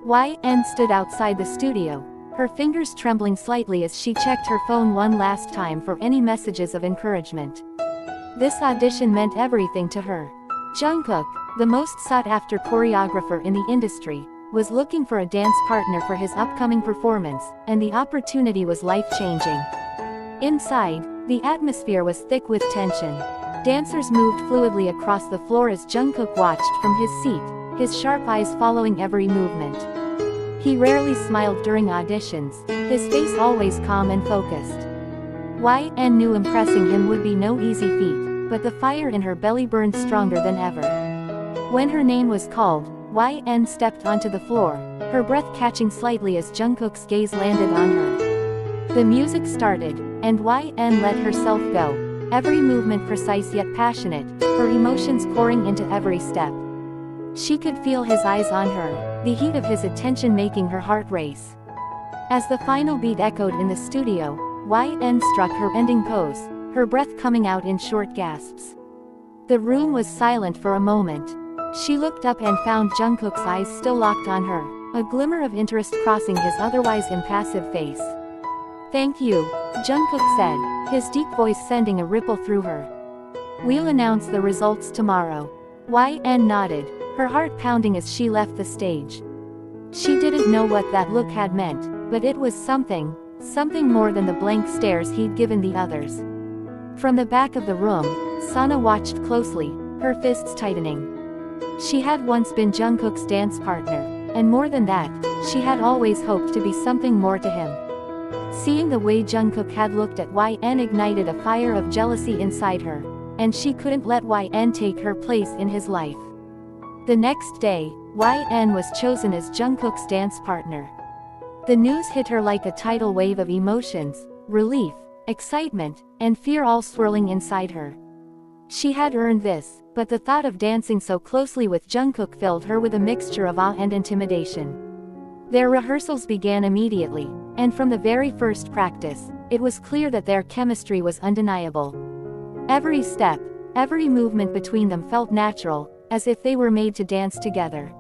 YN stood outside the studio, her fingers trembling slightly as she checked her phone one last time for any messages of encouragement. This audition meant everything to her. Jungkook, the most sought-after choreographer in the industry, was looking for a dance partner for his upcoming performance, and the opportunity was life-changing. Inside, the atmosphere was thick with tension. Dancers moved fluidly across the floor as Jungkook watched from his seat, his sharp eyes following every movement. He rarely smiled during auditions, his face always calm and focused. YN knew impressing him would be no easy feat, but the fire in her belly burned stronger than ever. When her name was called, YN stepped onto the floor, her breath catching slightly as Jungkook's gaze landed on her. The music started, and YN let herself go, every movement precise yet passionate, her emotions pouring into every step. She could feel his eyes on her, the heat of his attention making her heart race. As the final beat echoed in the studio, YN struck her ending pose, her breath coming out in short gasps. The room was silent for a moment. She looked up and found Jungkook's eyes still locked on her, a glimmer of interest crossing his otherwise impassive face. "Thank you," Jungkook said, his deep voice sending a ripple through her. "We'll announce the results tomorrow." YN nodded, her heart pounding as she left the stage. She didn't know what that look had meant, but it was something more than the blank stares he'd given the others. From the back of the room, Sana watched closely, her fists tightening. She had once been Jungkook's dance partner, and more than that, she had always hoped to be something more to him. Seeing the way Jungkook had looked at YN ignited a fire of jealousy inside her, and she couldn't let YN take her place in his life. The next day, YN was chosen as Jungkook's dance partner. The news hit her like a tidal wave of emotions, relief, excitement, and fear all swirling inside her. She had earned this, but the thought of dancing so closely with Jungkook filled her with a mixture of awe and intimidation. Their rehearsals began immediately, and from the very first practice, it was clear that their chemistry was undeniable. Every step, every movement between them felt natural, as if they were made to dance together.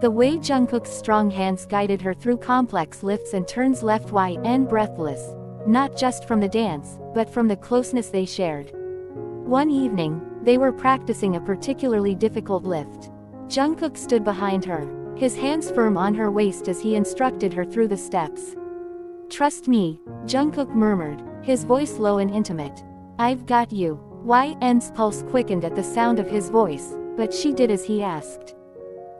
The way Jungkook's strong hands guided her through complex lifts and turns left YN breathless, not just from the dance, but from the closeness they shared. One evening, they were practicing a particularly difficult lift. Jungkook stood behind her, his hands firm on her waist as he instructed her through the steps. "Trust me," Jungkook murmured, his voice low and intimate. "I've got you." YN's pulse quickened at the sound of his voice, but she did as he asked.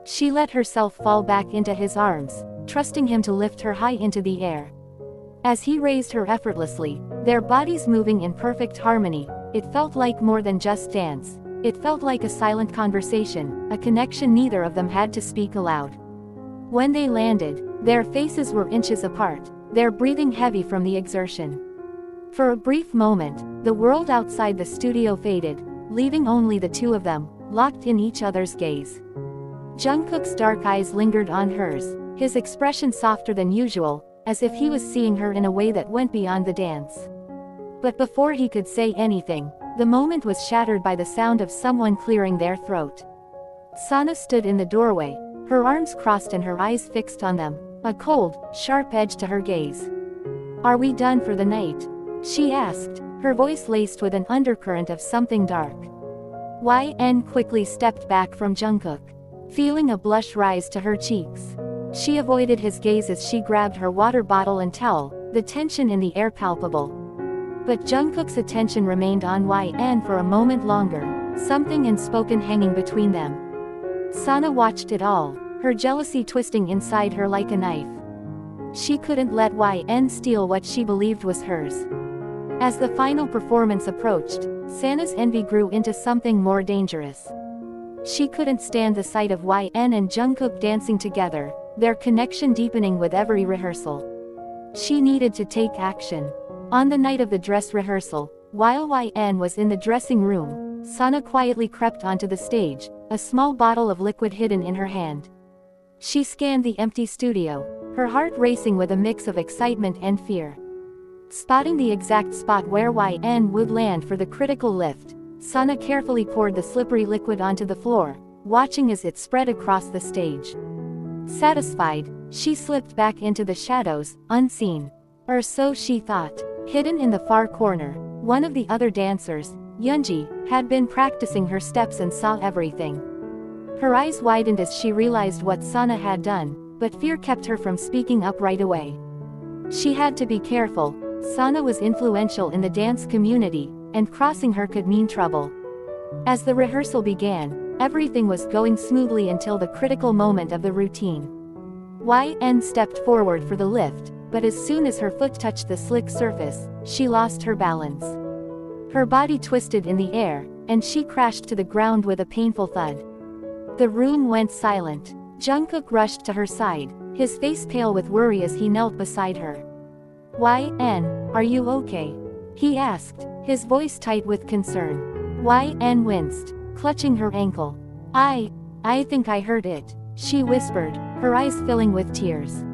She let herself fall back into his arms, trusting him to lift her high into the air. As he raised her effortlessly, their bodies moving in perfect harmony, it felt like more than just dance. It felt like a silent conversation, a connection neither of them had to speak aloud. When they landed, their faces were inches apart, their breathing heavy from the exertion. For a brief moment, the world outside the studio faded, leaving only the two of them, locked in each other's gaze. Jungkook's dark eyes lingered on hers, his expression softer than usual, as if he was seeing her in a way that went beyond the dance. But before he could say anything, the moment was shattered by the sound of someone clearing their throat. Sana stood in the doorway, her arms crossed and her eyes fixed on them, a cold, sharp edge to her gaze. "Are we done for the night?" she asked, her voice laced with an undercurrent of something dark. YN quickly stepped back from Jungkook, feeling a blush rise to her cheeks. She avoided his gaze as she grabbed her water bottle and towel, the tension in the air palpable. But Jungkook's attention remained on YN for a moment longer, something unspoken hanging between them. Sana watched it all, her jealousy twisting inside her like a knife. She couldn't let YN steal what she believed was hers. As the final performance approached, Sana's envy grew into something more dangerous. She couldn't stand the sight of YN and Jungkook dancing together, their connection deepening with every rehearsal. She needed to take action. On the night of the dress rehearsal, while YN was in the dressing room, Sana quietly crept onto the stage, a small bottle of liquid hidden in her hand. She scanned the empty studio, her heart racing with a mix of excitement and fear. Spotting the exact spot where YN would land for the critical lift, Sana carefully poured the slippery liquid onto the floor, watching as it spread across the stage. Satisfied, she slipped back into the shadows, unseen. Or so she thought. Hidden in the far corner, one of the other dancers, Yoonji, had been practicing her steps and saw everything. Her eyes widened as she realized what Sana had done, but fear kept her from speaking up right away. She had to be careful. Sana was influential in the dance community, and crossing her could mean trouble. As the rehearsal began, everything was going smoothly until the critical moment of the routine. YN stepped forward for the lift, but as soon as her foot touched the slick surface, she lost her balance. Her body twisted in the air, and she crashed to the ground with a painful thud. The room went silent. Jungkook rushed to her side, his face pale with worry as he knelt beside her. YN, are you okay? He asked, his voice tight with concern. YN winced, clutching her ankle. I think I hurt it, she whispered, her eyes filling with tears.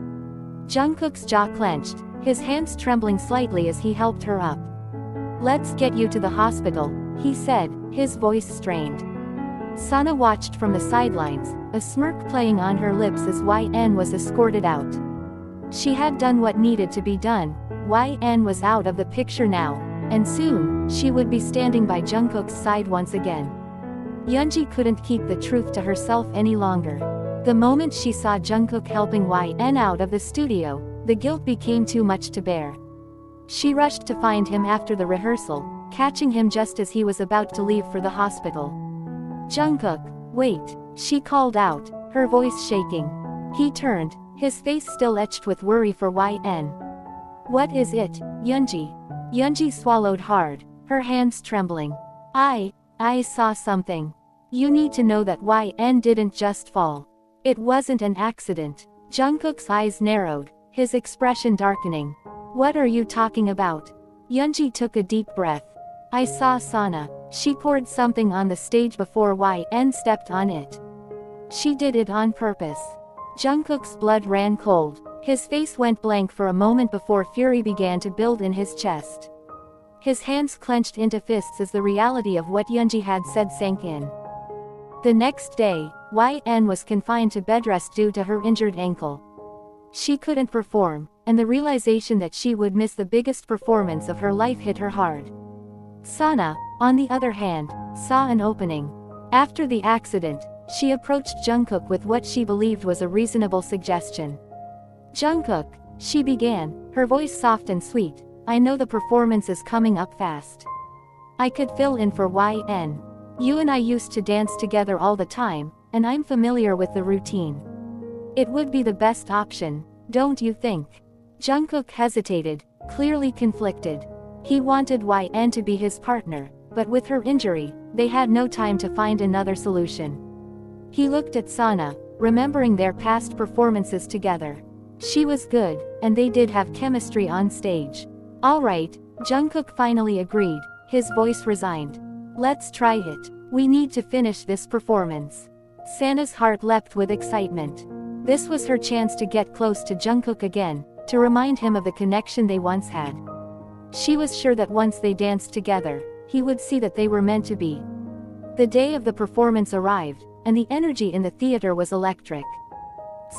Jungkook's jaw clenched, his hands trembling slightly as he helped her up. Let's get you to the hospital, he said, his voice strained. Sana watched from the sidelines, a smirk playing on her lips as YN was escorted out. She had done what needed to be done. YN was out of the picture now, and soon, she would be standing by Jungkook's side once again. Yoonji couldn't keep the truth to herself any longer. The moment she saw Jungkook helping YN out of the studio, the guilt became too much to bear. She rushed to find him after the rehearsal, catching him just as he was about to leave for the hospital. Jungkook, wait, she called out, her voice shaking. He turned, his face still etched with worry for YN. What is it, Yoonji? Yoonji swallowed hard, her hands trembling. I saw something. You need to know that YN didn't just fall. It wasn't an accident. Jungkook's eyes narrowed, his expression darkening. What are you talking about? Yoonji took a deep breath. I saw Sana. She poured something on the stage before YN stepped on it. She did it on purpose. Jungkook's blood ran cold. His face went blank for a moment before fury began to build in his chest. His hands clenched into fists as the reality of what Yoonji had said sank in. The next day, YN was confined to bed rest due to her injured ankle. She couldn't perform, and the realization that she would miss the biggest performance of her life hit her hard. Sana, on the other hand, saw an opening. After the accident, she approached Jungkook with what she believed was a reasonable suggestion. Jungkook, she began, her voice soft and sweet, I know the performance is coming up fast. I could fill in for YN. You and I used to dance together all the time, and I'm familiar with the routine. It would be the best option, don't you think? Jungkook hesitated, clearly conflicted. He wanted YN to be his partner, but with her injury, they had no time to find another solution. He looked at Sana, remembering their past performances together. She was good, and they did have chemistry on stage. Alright, Jungkook finally agreed, his voice resigned. Let's try it. We need to finish this performance. Sana's heart leapt with excitement. This was her chance to get close to Jungkook again, to remind him of the connection they once had. She was sure that once they danced together, he would see that they were meant to be. The day of the performance arrived, and the energy in the theater was electric.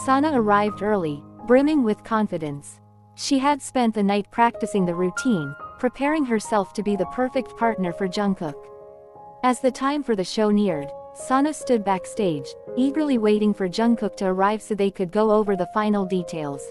Sana arrived early, brimming with confidence. She had spent the night practicing the routine, preparing herself to be the perfect partner for Jungkook. As the time for the show neared, Sana stood backstage, eagerly waiting for Jungkook to arrive so they could go over the final details.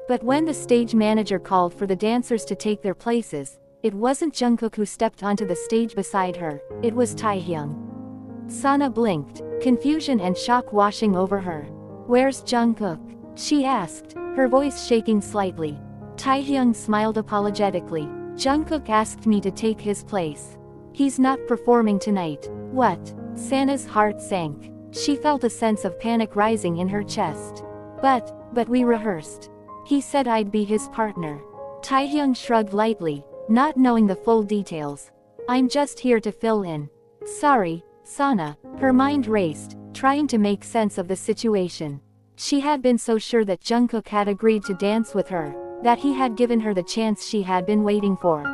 But when the stage manager called for the dancers to take their places, it wasn't Jungkook who stepped onto the stage beside her, it was Taehyung. Sana blinked, confusion and shock washing over her. Where's Jungkook? She asked, her voice shaking slightly. Taehyung smiled apologetically. Jungkook asked me to take his place. He's not performing tonight. What? Sana's heart sank. She felt a sense of panic rising in her chest. But we rehearsed. He said I'd be his partner. Taehyung shrugged lightly, not knowing the full details. I'm just here to fill in. Sorry, Sana. Her mind raced, trying to make sense of the situation. She had been so sure that Jungkook had agreed to dance with her, that he had given her the chance she had been waiting for.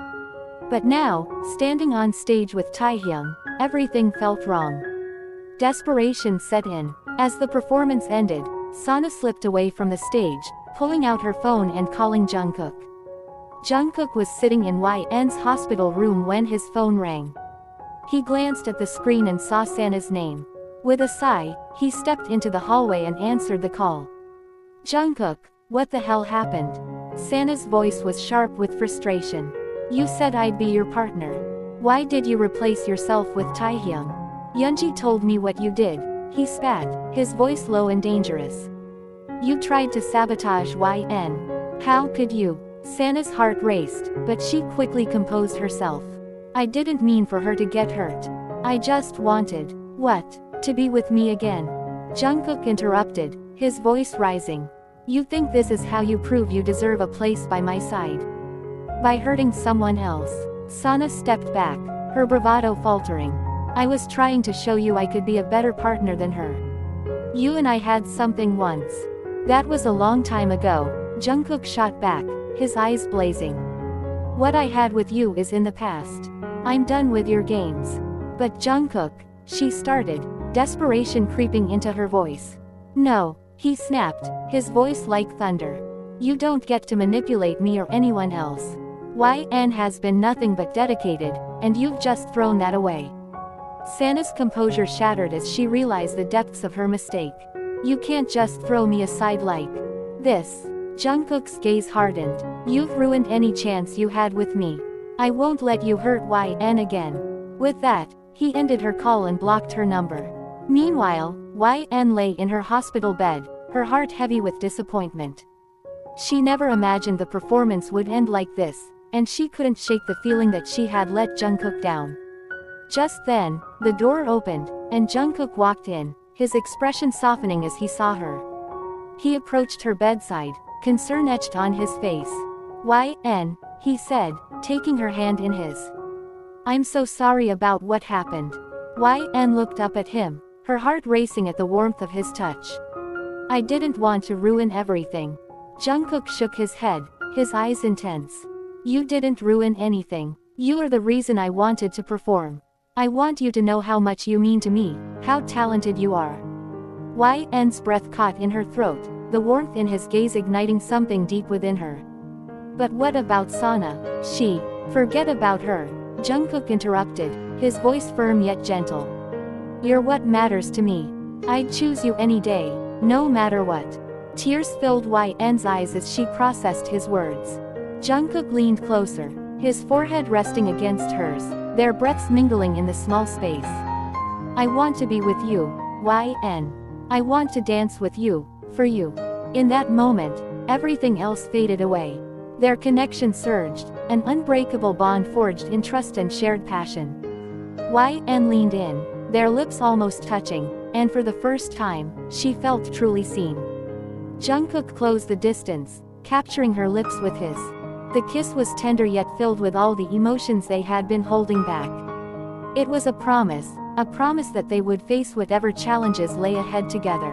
But now, standing on stage with Taehyung, everything felt wrong. Desperation set in. As the performance ended, Sana slipped away from the stage, pulling out her phone and calling Jungkook. Jungkook was sitting in YN's hospital room when his phone rang. He glanced at the screen and saw Sana's name. With a sigh, he stepped into the hallway and answered the call. Jungkook, what the hell happened? Sana's voice was sharp with frustration. You said I'd be your partner. Why did you replace yourself with Taehyung? Yoonji told me what you did. He spat, his voice low and dangerous. You tried to sabotage YN. How could you? Sana's heart raced, but she quickly composed herself. I didn't mean for her to get hurt. I just wanted, what? To be with me again. Jungkook interrupted, his voice rising. You think this is how you prove you deserve a place by my side? By hurting someone else. Sana stepped back, her bravado faltering. I was trying to show you I could be a better partner than her. You and I had something once. That was a long time ago, Jungkook shot back, his eyes blazing. What I had with you is in the past. I'm done with your games. But Jungkook, she started, desperation creeping into her voice. No, he snapped, his voice like thunder. You don't get to manipulate me or anyone else. YN has been nothing but dedicated, and you've just thrown that away. Sana's composure shattered as she realized the depths of her mistake. You can't just throw me aside like this. Jungkook's gaze hardened. You've ruined any chance you had with me. I won't let you hurt YN again. With that, he ended her call and blocked her number. Meanwhile, YN lay in her hospital bed, her heart heavy with disappointment. She never imagined the performance would end like this, and she couldn't shake the feeling that she had let Jungkook down. Just then, the door opened, and Jungkook walked in, his expression softening as he saw her. He approached her bedside, concern etched on his face. YN, he said, taking her hand in his. I'm so sorry about what happened. YN looked up at him, her heart racing at the warmth of his touch. I didn't want to ruin everything. Jungkook shook his head, his eyes intense. You didn't ruin anything. You are the reason I wanted to perform. I want you to know how much you mean to me, how talented you are. YN's breath caught in her throat, the warmth in his gaze igniting something deep within her. But what about Sana? She. Forget about her. Jungkook interrupted, his voice firm yet gentle. You're what matters to me. I'd choose you any day, no matter what. Tears filled YN's eyes as she processed his words. Jungkook leaned closer, his forehead resting against hers, their breaths mingling in the small space. I want to be with you, YN. I want to dance with you, for you. In that moment, everything else faded away. Their connection surged, an unbreakable bond forged in trust and shared passion. YN leaned in, their lips almost touching, and for the first time, she felt truly seen. Jungkook closed the distance, capturing her lips with his. The kiss was tender yet filled with all the emotions they had been holding back. It was a promise that they would face whatever challenges lay ahead together.